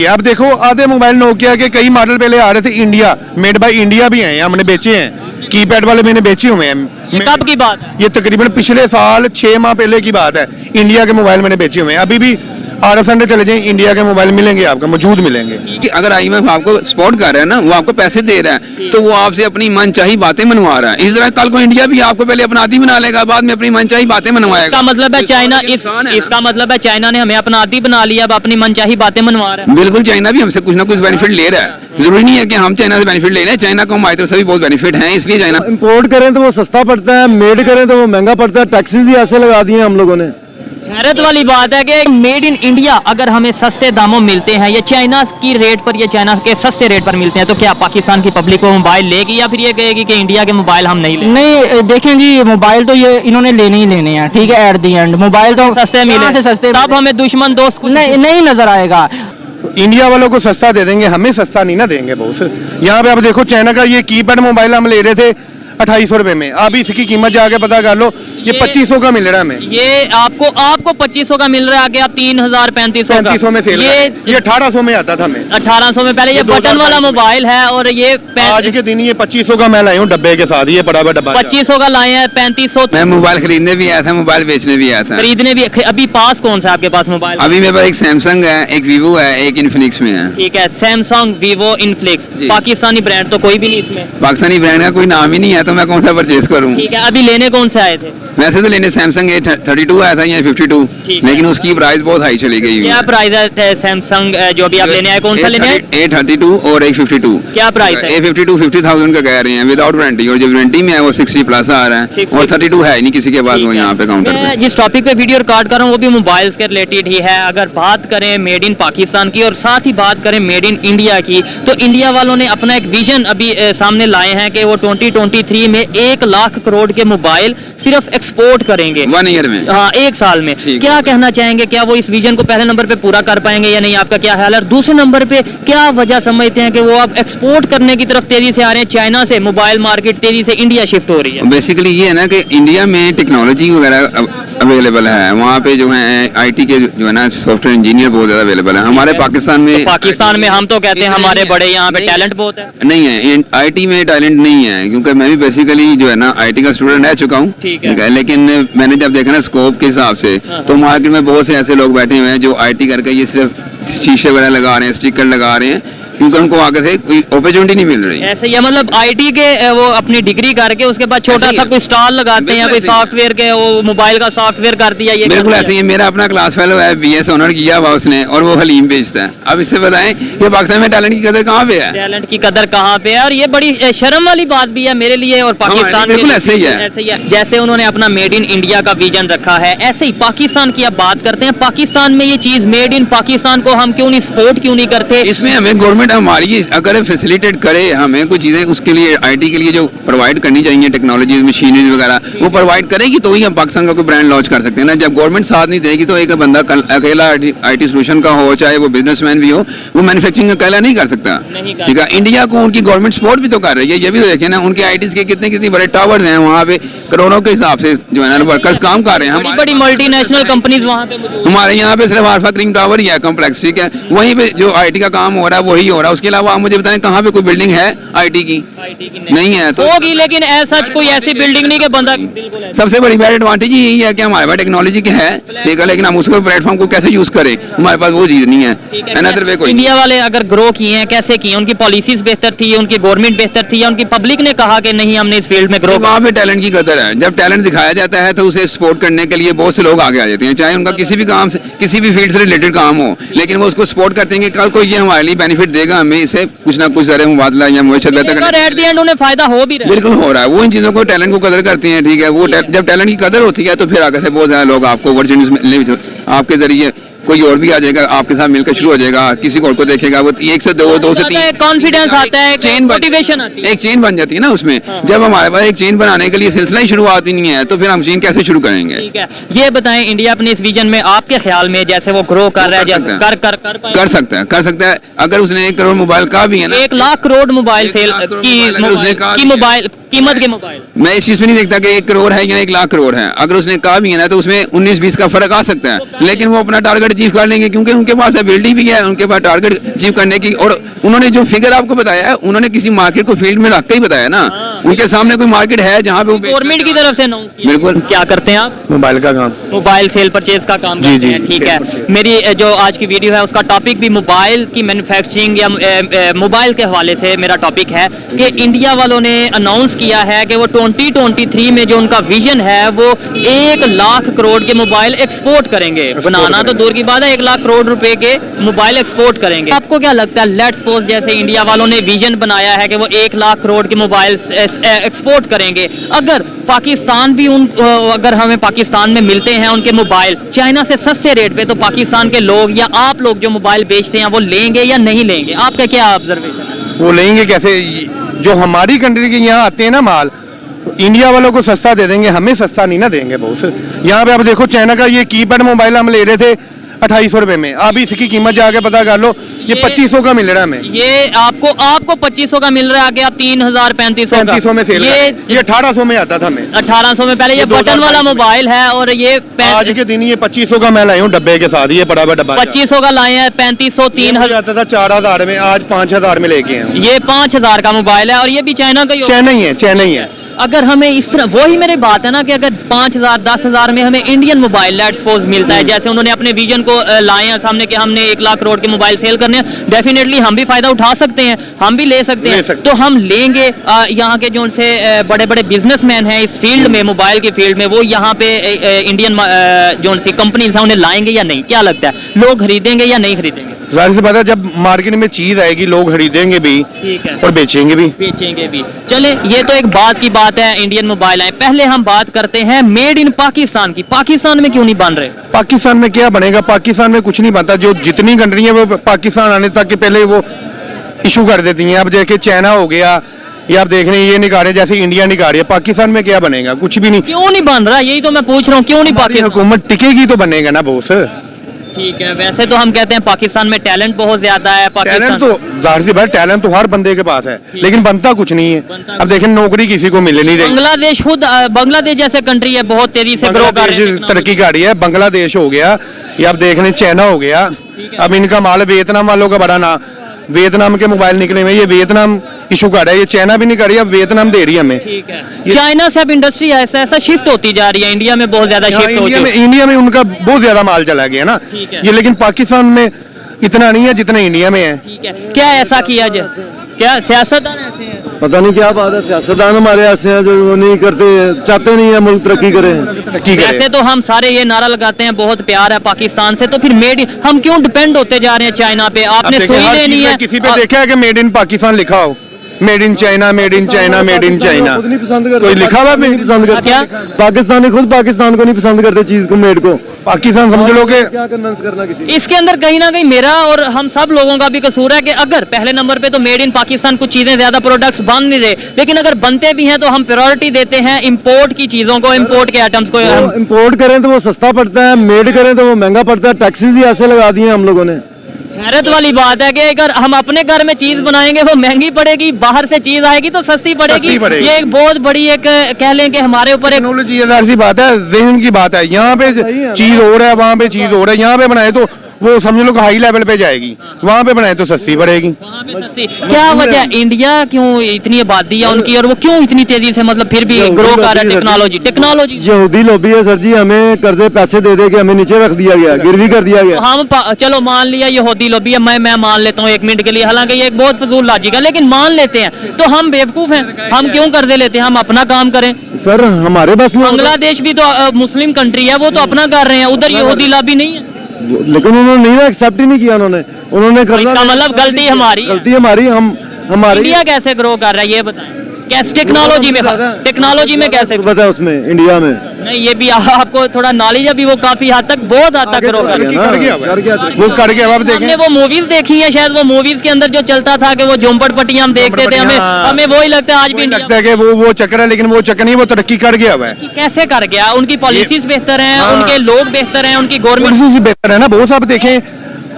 अब देखो आधे मोबाइल नोकिया के कई मॉडल पहले आ रहे थे इंडिया, मेड बाय इंडिया भी हैं, हमने बेचे हैं। कीपैड वाले मैंने बेचे हुए हैं। कब की बात है? ये तकरीबन पिछले साल 6 माह पहले की बात है। इंडिया के मोबाइल मैंने बेचे हुए हैं। अभी भी RS सेंटर चले जाएं, इंडिया के मोबाइल मिलेंगे, आपको मौजूद मिलेंगे। कि अगर IMF आपको सपोर्ट कर रहा है ना, वो आपको पैसे दे रहा है, तो वो आपसे अपनी मनचाही बातें मनवा रहा है। इस तरह कल को इंडिया भी आपको पहले अपना आदी बना लेगा, बाद में अपनी मनचाही बातें मनवाएगा। इसका मतलब है चाइना इसका मतलब है चाइना ने हमें अपना आदी बना लिया, अब अपनी मनचाही बातें मनवा रहा है। बिल्कुल, चाइना भी हमसे कुछ ना कुछ बेनिफिट ले रहा है। जरूरी नहीं है कि हम चाइना से बेनिफिट ले रहे हैं, चाइना को हमारी तरफ से भी बहुत बेनिफिट है, इसलिए चाइना इंपोर्ट करें तो वो सस्ता पड़ता है, मेड करें तो वो महंगा पड़ता है। टैक्सेस ही ऐसे लगा दिए हम लोगों ने। हैरत वाली बात है कि मेड इन इंडिया अगर हमें सस्ते दामों मिलते हैं या चाइना की रेट पर या चाइना के सस्ते रेट पर मिलते हैं, तो क्या पाकिस्तान की पब्लिक को मोबाइल लेगी या फिर ये कहेगी कि इंडिया के मोबाइल हम नहीं लेंगे? नहीं, देखें जी, मोबाइल तो ये इन्होंने लेने ही लेने हैं, ठीक है। एट दी एंड मोबाइल तो सस्ते मिले से सस्ते, तब हमें दुश्मन दोस्त कुछ नहीं नजर आएगा। इंडिया वालों को सस्ता दे देंगे, हमें सस्ता नहीं ना देंगे बॉस। यहाँ पे आप देखो चाइना का ये कीपैड मोबाइल हम ले रहे थे 2800 रुपए में, अब इसकी कीमत जाके पता कर लो, ये 2500 का मिल रहा है हमें। ये आपको 2500 का मिल रहा है, आगे आप 3000 3500 में सेल ये 1800 में आता था हमें। 1800 में पहले ये बटन वाला मोबाइल है, और ये आज के दिन ये 2500 का मैं लाया हूँ डब्बे के साथ, ये बड़ा बड़ा डब्बा 2500 का लाए हैं। 3500 मैं मोबाइल खरीदने भी आया था, मोबाइल बेचने भी आया था। खरीदने भी। अभी पास कौन सा आपके पास मोबाइल? अभी मेरे पास एक सैमसंग है, एक वीवो है, एक इन्फिनिक्स में है। ठीक है, सैमसंग, वीवो, इनफ्लिक्स। पाकिस्तानी ब्रांड तो कोई भी नहीं इसमें? पाकिस्तानी ब्रांड का कोई नाम ही नहीं है, तो मैं कौन सा परचेज करूँ? ठीक है, अभी लेने कौन से आए थे? वैसे तो लेने सैमसंग A32 आया था, या 52, लेकिन उसकी प्राइस बहुत हाई चली गई। क्या प्राइस है सैमसंग जो भी आप लेने आए? कौन सा लेने आए? A32 और एक 52। क्या प्राइस है? A52 50,000 का कह रहे हैं विदाउट वारंटी, और जो वारंटी में है वो 60 प्लस आ रहा है, और 32 है नहीं किसी के पास वो यहाँ पे काउंटर पे। जिस टॉपिक पे वीडियो रिकॉर्ड कर रहा हूँ वो भी मोबाइल्स के रिलेटेड ही है। अगर बात करें मेड इन पाकिस्तान की और साथ ही बात करें मेड इन इंडिया की, तो इंडिया वालों ने अपना एक विजन अभी सामने लाए हैं कि वो 2023 में 1 लाख करोड़ के मोबाइल सिर्फ एक्सपोर्ट करेंगे 1 ईयर में। हाँ, 1 साल में। क्या कहना चाहेंगे, क्या वो इस विजन को पहले नंबर पे पूरा कर पाएंगे या नहीं? आपका क्या ख्याल है? दूसरे नंबर पे क्या वजह समझते हैं कि वो अब एक्सपोर्ट करने की तरफ तेजी से आ रहे हैं? चाइना से मोबाइल मार्केट तेजी से इंडिया शिफ्ट हो रही है। बेसिकली ये है ना कि इंडिया में टेक्नोलॉजी वगैरह अवेलेबल है, वहाँ पे जो है IT के जो है ना सॉफ्टवेयर इंजीनियर बहुत ज्यादा अवेलेबल है। हमारे पाकिस्तान में हम तो कहते हैं हमारे बड़े यहाँ पे टैलेंट बहुत है। नहीं है, IT में टैलेंट नहीं है, क्योंकि मैं भी बेसिकली जो है ना IT का स्टूडेंट रह चुका हूँ, ठीक है। लेकिन मैंने जब देखा ना स्कोप के हिसाब से, तो मार्केट में बहुत से ऐसे लोग बैठे हुए हैं जो IT करके ये सिर्फ शीशे वगैरह लगा रहे हैं, स्टिकर लगा रहे हैं, क्योंकि उनको आगे से कोई अपॉर्चुनिटी नहीं मिल रही। ऐसे ही मतलब IT के वो अपनी डिग्री करके उसके बाद छोटा सा कोई स्टॉल लगाते हैं, कोई सॉफ्टवेयर के वो मोबाइल का सॉफ्टवेयर कर दिया। ये बिल्कुल ऐसे ही मेरा अपना क्लास फेलो है, BS ऑनर किया हुआ उसने, और वो हलीम बेचता है। अब इससे बताएं कि पाकिस्तान में टैलेंट की कदर कहाँ पे है? टैलेंट की कदर कहाँ पे है? और ये बड़ी शर्म वाली बात भी है मेरे लिए और पाकिस्तान। बिल्कुल ऐसे ही है। जैसे उन्होंने अपना मेड इन इंडिया का विजन रखा है, ऐसे ही पाकिस्तान की अब बात करते हैं। पाकिस्तान में ये चीज मेड इन पाकिस्तान को हम क्यों नहीं सपोर्ट क्यों नहीं करते? इसमें हमें गवर्नमेंट हमारी अगर फैसिलिटेट करे, हमें कुछ चीजें उसके लिए IT के लिए जो प्रोवाइड करनी चाहिए, टेक्नोलॉजी मशीनरी वगैरह वो प्रोवाइड करेगी, तो ही हम पाकिस्तान का कोई ब्रांड लॉन्च कर सकते हैं ना। जब गवर्नमेंट साथ नहीं देगी तो एक बंदा अकेला IT सोल्यूशन का हो, चाहे वो बिजनेसमैन भी हो, वो मैन्युफैक्चरिंग अकेला नहीं कर सकता। ठीक है, इंडिया को उनकी गवर्नमेंट सपोर्ट भी तो कर रही है। ये भी तो देखे ना, उनके ITs के कितने बड़े टावर्स हैं, वहाँ पे करोड़ों के हिसाब से जो है ना वर्कर्स काम कर रहे हैं। बड़ी मल्टीनेशनल कंपनीज वहाँ पे हमारे यहाँ पे सिर्फ अल्फा क्रीम टावर ही है कॉम्प्लेक्स, ठीक है, वहीं पे जो IT का काम हो रहा है वही हो रहा है। उसके अलावा आप मुझे बताएं कहाँ पे कोई बिल्डिंग है IT की? नहीं है तो होगी, लेकिन ऐसा कोई ऐसी बिल्डिंग नहीं कि बंदा। सबसे बड़ी बैड एडवांटेज यही है कि हमारे पास टेक्नोलॉजी के है, ठीक है, लेकिन हम उसको प्लेटफॉर्म को कैसे यूज करें, हमारे पास वो चीज नहीं है। इंडिया वाले अगर ग्रो किए हैं, कैसे किए? उनकी पॉलिसीज बेहतर थी, उनकी गवर्नमेंट बेहतर थी, या उनकी पब्लिक ने कहा कि नहीं हमने इस फील्ड में ग्रो? वहाँ पे टैलेंट की कदर है। जब टैलेंट दिखाया जाता है तो उसे सपोर्ट करने के लिए बहुत से लोग आगे आ जाते हैं, चाहे उनका किसी भी काम से किसी भी फील्ड से रिलेटेड काम हो, लेकिन वो उसको सपोर्ट करते हैं कि कल को ये हमारे लिए बेनिफिट देगा, हमें इसे कुछ ना कुछ जरिए मुबादला या मुआशरत बेहतर एट द एंड उन्हें फायदा हो भी रहा है। बिल्कुल हो रहा है। वो इन चीजों को टैलेंट को कदर करती हैं, ठीक है। वो जब टैलेंट की कदर होती है तो फिर आगे से बहुत ज्यादा लोग आपको अपॉर्चुनिटीज आपके जरिए कोई और भी आ जाएगा, आपके साथ मिलकर शुरू हो जाएगा, किसी और को देखेगा, वो 1 से 2, 2 से 3 कॉन्फिडेंस आता है, चेन मोटिवेशन आती है, एक चेन बन जाती है ना उसमें। जब हमारे पास एक चेन बनाने के लिए सिलसिला ही शुरुआत ही नहीं है, तो फिर हम चेन कैसे शुरू करेंगे? ठीक है, ये बताएं इंडिया अपने इस विजन में आपके ख्याल में जैसे वो ग्रो कर रहा है, कर सकता है। अगर उसने 1 करोड़ मोबाइल का भी है ना, 1 लाख करोड़ मोबाइल सेल की मोबाइल कीमत के मोबाइल? मैं इस चीज में नहीं देखता कि 1 करोड़ है या 1 लाख करोड़ है। अगर उसने कहा भी है ना तो उसमें 19-20 का फर्क आ सकता है, लेकिन वो अपना टारगेट अचीव कर लेंगे क्योंकि उनके पास एबिलिटी भी है, उनके पास टारगेट अचीव करने की। और उन्होंने जो फिगर आपको बताया है, उन्होंने किसी मार्केट को फील्ड में रख के ही बताया ना। उनके सामने कोई मार्केट है जहाँ पे वो गवर्नमेंट की तरफ से अनाउंस किया। बिल्कुल। क्या करते हैं आप? मोबाइल का काम। मोबाइल सेल परचेज का काम करते हैं, ठीक है। मेरी जो आज की वीडियो है उसका टॉपिक भी मोबाइल की मैन्युफैक्चरिंग या मोबाइल के हवाले से मेरा टॉपिक है कि इंडिया वालों ने अनाउंस किया है कि वो 2023 में जो उनका विजन है वो 1 लाख करोड़ के मोबाइल एक्सपोर्ट करेंगे। बनाना तो दूर की बात है, 1 लाख करोड़ रुपए के मोबाइल एक्सपोर्ट करेंगे। आपको क्या लगता है, लेट्स सपोज जैसे इंडिया वालों ने विजन बनाया है कि वो 1 लाख करोड़ के मोबाइल एक्सपोर्ट करेंगे, अगर पाकिस्तान भी अगर हमें पाकिस्तान में मिलते हैं उनके मोबाइल चाइना से सस्ते रेट पे, तो पाकिस्तान के लोग या आप लोग जो मोबाइल बेचते हैं वो लेंगे या नहीं लेंगे? आपका क्या ऑब्जर्वेशन है? वो लेंगे कैसे? जो हमारी कंट्री के यहाँ आते हैं ना माल, इंडिया वालों को सस्ता दे देंगे, हमें सस्ता नहीं ना देंगे बॉस। यहाँ पे आप देखो चाइना का ये कीपैड मोबाइल हम ले रहे थे 2800 रुपए में, अब इसकी कीमत जाके पता कर लो, ये 2500 का मिल रहा है हमें। ये आपको 2500 का मिल रहा है, आगे आप 3000 3500 में सेल ये 1800 में आता था हमें। 1800 में पहले ये बटन वाला मोबाइल है और ये आज के दिन ये 2500 का मैं लाई हूँ डब्बे के साथ, ये बड़ा डब्बा 2500 का लाए हैं, 3500 3000 आता था 4000 में, आज 5000 में लेके आए। ये 5000 का मोबाइल है और ये भी चाइना का चाइना ही है। अगर हमें इस तरह, वही मेरी बात है ना कि अगर 5000 10,000 में हमें इंडियन मोबाइल लेट्स सपोज मिलता है, जैसे उन्होंने अपने विजन को लाए हैं सामने कि हमने 1 लाख करोड़ के मोबाइल सेल करने हैं, डेफिनेटली हम भी फायदा उठा सकते हैं, हम भी ले सकते हैं। तो हम लेंगे, यहाँ के जो उनसे बड़े बड़े बिजनेसमैन हैं इस फील्ड में, मोबाइल की फील्ड में, वो यहाँ पे इंडियन जो उनसी कंपनीज हैं उन्हें लाएंगे या नहीं? क्या लगता है, लोग खरीदेंगे या नहीं खरीदेंगे? जाहिर सी बात है, जब मार्केट में चीज आएगी लोग खरीदेंगे भी और बेचेंगे भी। चले, ये तो एक बात की बात है, इंडियन मोबाइल आए। पहले हम बात करते हैं मेड इन पाकिस्तान की। पाकिस्तान में क्यों नहीं बन रहे? पाकिस्तान में क्या बनेगा? पाकिस्तान में कुछ नहीं बनता। जो जितनी कंट्री है वो पाकिस्तान आने तक के पहले वो इशू कर देती हैं। अब देखिए चाइना हो गया, ये आप देख रहे हैं, ये निकाल रहे जैसे इंडिया निकाल रही है। पाकिस्तान में क्या बनेगा? कुछ भी नहीं। क्यों नहीं बन रहा, यही तो मैं पूछ रहा हूँ, क्यों नहीं? पाकिस्तान हुकूमत टिकेगी तो बनेगा ना बॉस। ठीक है, वैसे तो हम कहते हैं पाकिस्तान में टैलेंट बहुत ज्यादा है। टैलेंट तो जाहिर सी बात, टैलेंट तो हर बंदे के पास है, लेकिन बनता कुछ नहीं है। अब देखें नौकरी किसी को मिल नहीं रही। बांग्लादेश जैसे कंट्री है, बहुत तेजी से ग्रो कर रही है, तरक्की कर रही है। बांग्लादेश हो गया, ये आप देख रहे हैं चाइना हो गया, अब इनका माल वियतनाम वालों का बड़ा ना, वियतनाम के मोबाइल निकले हुए, ये वियतनाम इशू कर रहा है, ये चाइना भी नहीं कर रही, अब वियतनाम दे रही है हमें। ठीक है, चाइना से अब इंडस्ट्री ऐसा शिफ्ट होती जा रही है, इंडिया में बहुत ज्यादा शिफ्ट हो रही है। इंडिया में उनका बहुत ज्यादा माल चला गया ना, ये लेकिन पाकिस्तान में इतना नहीं है जितना इंडिया में है। ठीक है, क्या ऐसा किया जाए? क्या सियासतदान ऐसे हैं? पता नहीं क्या बात है, सियासतदान हमारे ऐसे हैं जो वो नहीं करते, चाहते नहीं है मुल्क तरक्की करे। वैसे तो हम सारे ये नारा लगाते हैं बहुत प्यार है पाकिस्तान से, तो फिर मेड हम क्यों डिपेंड होते जा रहे हैं चाइना पे? आपने सुनी लेनी है, किसी पे देखा है कि मेड इन पाकिस्तान लिखा हो? Made in China, made in China, made in China खुद नहीं पसंद करते, कोई लिखा हुआ नहीं पसंद करते। क्या पाकिस्तानी खुद पाकिस्तान को नहीं पसंद करते, चीज को, मेड को। पाकिस्तान समझ लो कि क्या कन्विंस करना किसी। इसके अंदर कहीं ना कहीं मेरा और हम सब लोगों का भी कसूर है कि अगर पहले नंबर पे तो मेड इन पाकिस्तान कुछ चीजें ज्यादा प्रोडक्ट्स बन नहीं रहे, लेकिन अगर बनते भी हैं तो हम प्रायोरिटी देते हैं इंपोर्ट की चीजों को, इंपोर्ट के आइटम्स को। इंपोर्ट करें तो वो सस्ता पड़ता है, मेड करें तो वो महंगा पड़ता है। टैक्सेस ही ऐसे लगा दिए हम लोगों ने। हैरत वाली बात है कि अगर हम अपने घर में चीज बनाएंगे वो महंगी पड़ेगी, बाहर से चीज आएगी तो सस्ती पड़ेगी। ये एक बहुत बड़ी एक कह लें कि हमारे ऊपर एक टेक्नोलॉजी सी बात है, ज़हन की बात है। यहाँ पे चीज हो रहा है, वहाँ पे चीज हो रहा है। यहाँ पे बनाए तो वो समझ लो कि हाई लेवल पे जाएगी, वहाँ पे बनाए तो सस्ती पड़ेगी। क्या वजह, इंडिया क्यों इतनी आबादी है उनकी और वो क्यों इतनी तेजी से मतलब फिर भी ग्रो कर रहा है? टेक्नोलॉजी यहूदी लॉबी है सर जी, हमें कर्जे पैसे दे दे के हमें नीचे रख दिया गया, गिरवी कर दिया गया। हम चलो मान लिया यहूदी लॉबी है, मैं मान लेता हूँ 1 मिनट के लिए, हालांकि ये एक बहुत फजूल लॉजिक है, लेकिन मान लेते हैं तो हम बेवकूफ हैं? हम क्यों कर्जे लेते हैं? हम अपना काम करें सर, हमारे बस में। बांग्लादेश भी तो मुस्लिम कंट्री है, वो तो अपना कर रहे हैं, उधर यहूदी लॉबी नहीं है, लेकिन उन्होंने नहीं एक्सेप्ट ही नहीं किया। उन्होंने करना, मतलब गलती हमारी, हमारी। इंडिया कैसे ग्रो कर रहा है ये बताएं? कैसे टेक्नोलॉजी में कैसे पता है उसमें इंडिया में? नहीं, ये भी आपको थोड़ा नॉलेज अभी वो काफी हद तक बहुत हद तक ग्रो कर वो कर गया। अब देखें, हमने वो मूवीज देखी है, शायद वो मूवीज के अंदर जो चलता था कि वो झोंपड़पट्टियां हम देखते थे, हमें वही लगता है आज भी लगता है कि वो चक्कर है, लेकिन वो चक्कर नहीं, वो तरक्की कर गया हुआ है। कैसे कर गया? उनकी पॉलिसीज बेहतर हैं, उनके लोग बेहतर हैं, उनकी गवर्नमेंट बेहतर है ना बहुत। आप देखें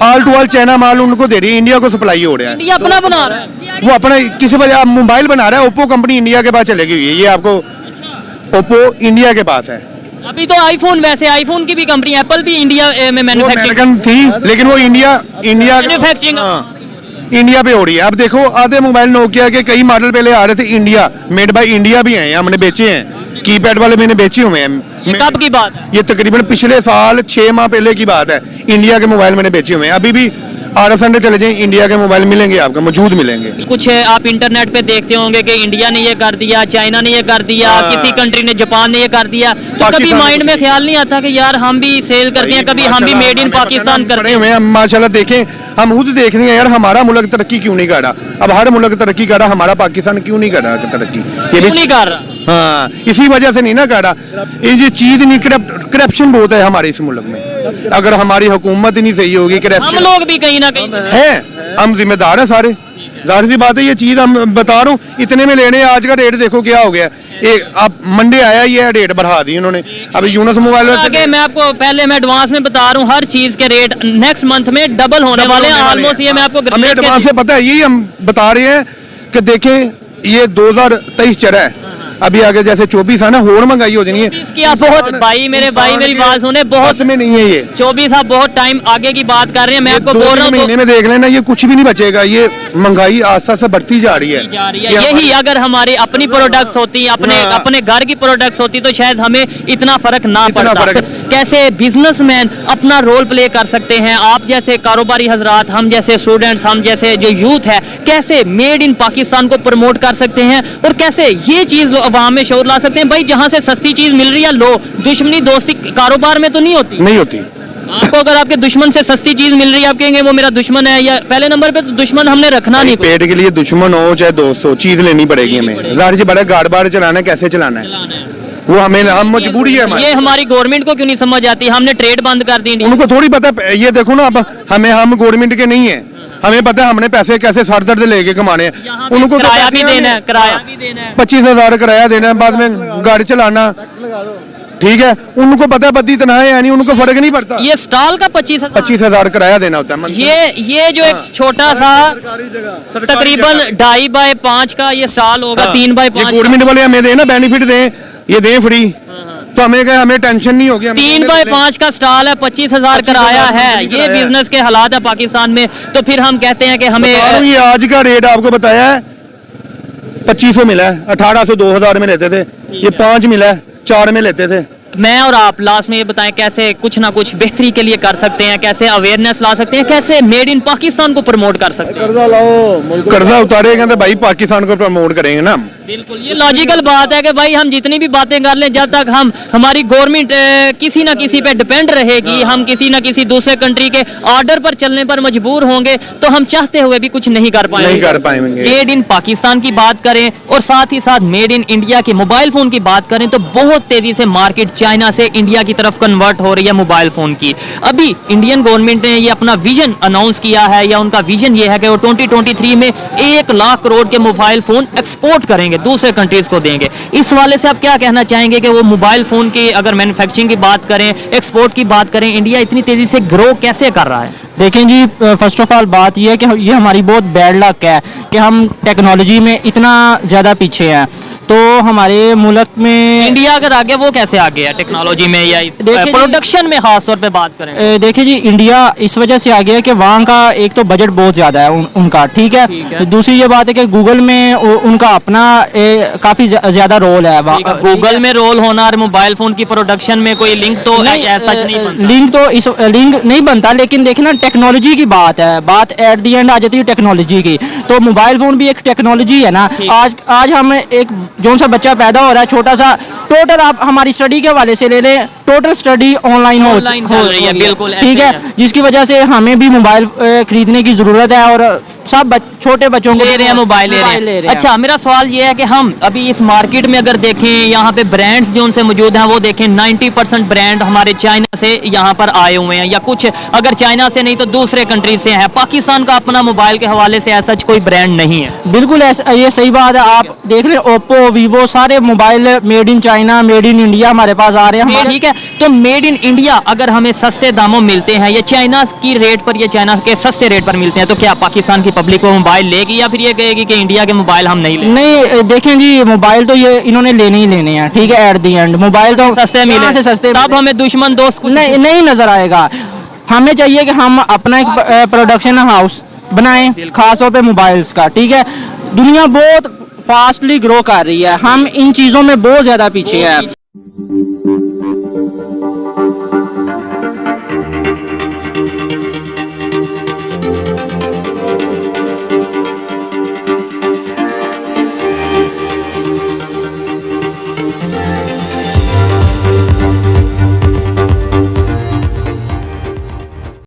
ऑल टू ऑल चाइना माल उनको दे रही है, इंडिया को सप्लाई हो रहा है। इंडिया अपना बना रहा है। वो अपना किसी वजह आप मोबाइल बना रहा है, ओप्पो कंपनी इंडिया के पास चलेगी हुई है, ये आपको ओप्पो इंडिया के पास है। अभी तो आईफोन, वैसे आईफोन की भी कंपनी एप्पल भी इंडिया में वो मैन्युफैक्चरिंग अमेरिकन थी लेकिन वो इंडिया मैन्युफैक्चरिंग इंडिया पे हो रही है। अब देखो आधे मोबाइल नोकिया के कई मॉडल पहले आ रहे थे इंडिया मेड बाय इंडिया भी हैं, हमने बेचे हैं, कीपैड वाले मैंने बेचे हुए हैं। कब की बात? ये तकरीबन पिछले साल 6 माह पहले की बात है, इंडिया के मोबाइल मैंने बेचे हुए हैं। अभी भी आर संडे चले जाए इंडिया के मोबाइल मिलेंगे, आपको मौजूद मिलेंगे। कुछ आप इंटरनेट पे देखते होंगे कि इंडिया ने ये कर दिया, चाइना ने ये कर दिया, हाँ। किसी कंट्री ने, जापान ने ये कर दिया, तो कभी पाकिस्तान माइंड में ख्याल नहीं आता कि यार हम भी सेल करते हैं, कभी हम भी मेड इन पाकिस्तान करते हैं? हुए हैं माशाल्लाह। देखें हम खुद देख रहे हैं यार, हमारा मुल्क तरक्की क्यों नहीं कर रहा? अब हर मुल्क तरक्की कर रहा, हमारा पाकिस्तान क्यों नहीं कर रहा तरक्की? ये क्यों भी नहीं कर रहा? हाँ, इसी वजह से नहीं ना कर रहा। ये चीज नहीं, करप्शन बहुत है हमारे इस मुल्क में। अगर हमारी हुकूमत ही नहीं सही होगी, हम करप्शन लोग भी कहीं ना कहीं है, हम जिम्मेदार हैं सारे। जाहिर सी बात है, ये चीज हम बता रहा हूँ इतने में लेने, आज का रेट देखो क्या हो गया। एक अब मंडे आया, ये रेट बढ़ा दी उन्होंने। अब यूनस मोबाइल आगे मैं आपको पहले मैं एडवांस में बता रहा हूँ, हर चीज के रेट नेक्स्ट मंथ में डबल होने वाले हैं ऑलमोस्ट। ये मैं आपको हमें एडवांस से पता है, यही हम बता रहे हैं कि देखें ये 2023 चल रहा है, अभी आगे जैसे 24 है ना, और महंगाई हो जानी है। इसकी आप बहुत भाई मेरे भाई मेरी बात सुने, बहुत में नहीं है ये 24 आप बहुत टाइम आगे की बात कर रहे हैं, मैं आपको बोल रहा हूँ महीने में देख लेना, ये कुछ भी नहीं बचेगा। ये महंगाई आस्ता से बढ़ती जा रही है। यही अगर हमारी अपनी प्रोडक्ट्स होती, अपने घर की प्रोडक्ट्स होती तो शायद हमें इतना फर्क ना पड़ता। कैसे बिजनेसमैन अपना रोल प्ले कर सकते हैं, आप जैसे कारोबारी हजरात, हम जैसे स्टूडेंट्स, हम जैसे जो यूथ है, कैसे मेड इन पाकिस्तान को प्रमोट कर सकते हैं और कैसे ये चीज अवाम में शोर ला सकते हैं। भाई जहां से सस्ती चीज मिल रही है लो, दुश्मनी दोस्ती कारोबार में तो नहीं होती। नहीं होती। आपको अगर आपके दुश्मन से सस्ती चीज मिल रही है, आप कहेंगे वो मेरा दुश्मन है, या पहले नंबर पे तो दुश्मन हमने रखना नहीं। पेट के लिए दुश्मन हो चाहे दोस्त हो, चीज लेनी पड़ेगी हमें। जाहिर सी बात है, गाड़ बाड़ चलाना है, कैसे चलाना है वो हमें, हम मजबूरी है हमारी। ये हमारी गवर्नमेंट को क्यों नहीं समझ आती? हमने ट्रेड बंद कर दी। उनको थोड़ी पता है। ये देखो ना, अब हम गवर्नमेंट के नहीं है, हमें पता है हमने पैसे कैसे सर दर्द लेके कमाने हैं। उनको किराया भी देना है, किराया भी देना है, 25,000 किराया देना है, बाद में गाड़ी चलाना, ठीक है। उनको पता है बद्दी तनहा है, उनको फर्क नहीं पड़ता। ये स्टॉल का 25,000 किराया देना होता है। ये जो एक छोटा सा तकरीबन 2.5 बाय 5 का ये स्टॉल होगा, 3 बाय 5। गवर्नमेंट वाले हमें दें ना, बेनिफिट दें, ये दें फ्री, तो हमें टेंशन नहीं होगी। 3 बाय 5 का स्टॉल है, 25,000 किराया है। ये बिजनेस के हालात है पाकिस्तान में, तो फिर हम कहते हैं कि हमें ये आज का रेट आपको बताया है 2500 मिला है, 1800 2000 में लेते थे, ये 5 मिला है, 4 में लेते थे। मैं और आप लास्ट में ये बताएं कैसे कुछ ना कुछ बेहतरी के लिए कर सकते हैं, कैसे अवेयरनेस ला सकते हैं, कैसे मेड इन पाकिस्तान को प्रमोट कर सकते हैं। कर्जा लाओ, कर्जा उतारेगा तो भाई पाकिस्तान को प्रमोट करेंगे ना। बिल्कुल, ये लॉजिकल बात है कि भाई हम जितनी भी बातें कर लें, जब तक हमारी गवर्नमेंट किसी ना किसी पे डिपेंड रहेगी, हम किसी ना किसी दूसरे कंट्री के ऑर्डर पर चलने पर मजबूर होंगे, तो हम चाहते हुए भी कुछ नहीं कर पाएंगे। मेड इन पाकिस्तान की बात करें और साथ ही साथ मेड इन इंडिया के मोबाइल फोन की बात करें तो बहुत तेजी से मार्केट चाइना से इंडिया की तरफ कन्वर्ट हो रही है मोबाइल फोन की। अभी इंडियन गवर्नमेंट ने ये अपना विजन अनाउंस किया है, या उनका विजन ये है कि वो 2023 में 1 लाख करोड़ के मोबाइल फोन एक्सपोर्ट करेंगे, दूसरे कंट्रीज को देंगे। इस वाले से आप क्या कहना चाहेंगे कि वो मोबाइल फोन की अगर मैन्युफैक्चरिंग की बात करें, एक्सपोर्ट की बात करें, इंडिया इतनी तेजी से ग्रो कैसे कर रहा है? देखें जी, फर्स्ट ऑफ ऑल बात यह है कि ये हमारी बहुत बैड लक है कि हम टेक्नोलॉजी में इतना ज़्यादा पीछे हैं। तो हमारे मुल्क में इंडिया अगर आगे, वो कैसे आगे है टेक्नोलॉजी में या प्रोडक्शन में खास तौर पे बात करें? देखिए जी, इंडिया इस वजह से आगे है कि वहाँ का एक तो बजट बहुत ज़्यादा है उनका, ठीक है। दूसरी ये बात है कि गूगल में उनका अपना काफ़ी ज़्यादा रोल है। गूगल में रोल होना और मोबाइल फोन की प्रोडक्शन में कोई लिंक तो ऐसा नहीं बनता। लिंक नहीं बनता, लेकिन देखिए ना, टेक्नोलॉजी की बात है, बात एट दी एंड आ जाती है टेक्नोलॉजी की। तो मोबाइल फोन भी एक टेक्नोलॉजी है ना। आज हम एक जो सा बच्चा पैदा हो रहा है छोटा सा, टोटल आप हमारी स्टडी के हवाले से ले लें, टोटल स्टडी ऑनलाइन हो रही है, बिल्कुल ठीक है, जिसकी वजह से हमें भी मोबाइल खरीदने की जरूरत है और सब छोटे बच्चों को ले रहे हैं मोबाइल ले रहे हैं। अच्छा, मेरा सवाल ये है कि हम अभी इस मार्केट में अगर देखें, यहाँ पे ब्रांड्स जो उनसे मौजूद हैं वो देखें, 90% ब्रांड हमारे चाइना से यहाँ पर आए हुए हैं, या कुछ अगर चाइना से नहीं तो दूसरे कंट्री से हैं। पाकिस्तान का अपना मोबाइल के हवाले से ऐसा कोई ब्रांड नहीं है। बिल्कुल ऐसा, ये सही बात है। आप देख रहे ओप्पो, वीवो, सारे mobile made in China China, made in India हमारे पास आ रहे हैं। ठीक है, तो मेड इन इंडिया अगर हमें सस्ते दामों मिलते हैं, या चाइना की रेट पर, या चाइना के सस्ते रेट पर मिलते हैं, तो क्या पाकिस्तान की पब्लिक वो मोबाइल लेगी या फिर ये कहेगी कि इंडिया के मोबाइल हम नहीं लेंगे? नहीं देखें जी, मोबाइल तो ये इन्होंने लेने ही लेने हैं, ठीक है। एट दी एंड मोबाइल तो सस्ते मिले, कहाँ से सस्ते तब मिले? हमें दुश्मन दोस्त कुछ नहीं नहीं नजर आएगा। हमें चाहिए कि हम अपना एक प्रोडक्शन हाउस बनाएं, खासतौर पे मोबाइल्स का, ठीक है। दुनिया बहुत फास्टली ग्रो कर रही है, हम इन चीज़ों में बहुत ज़्यादा पीछे हैं।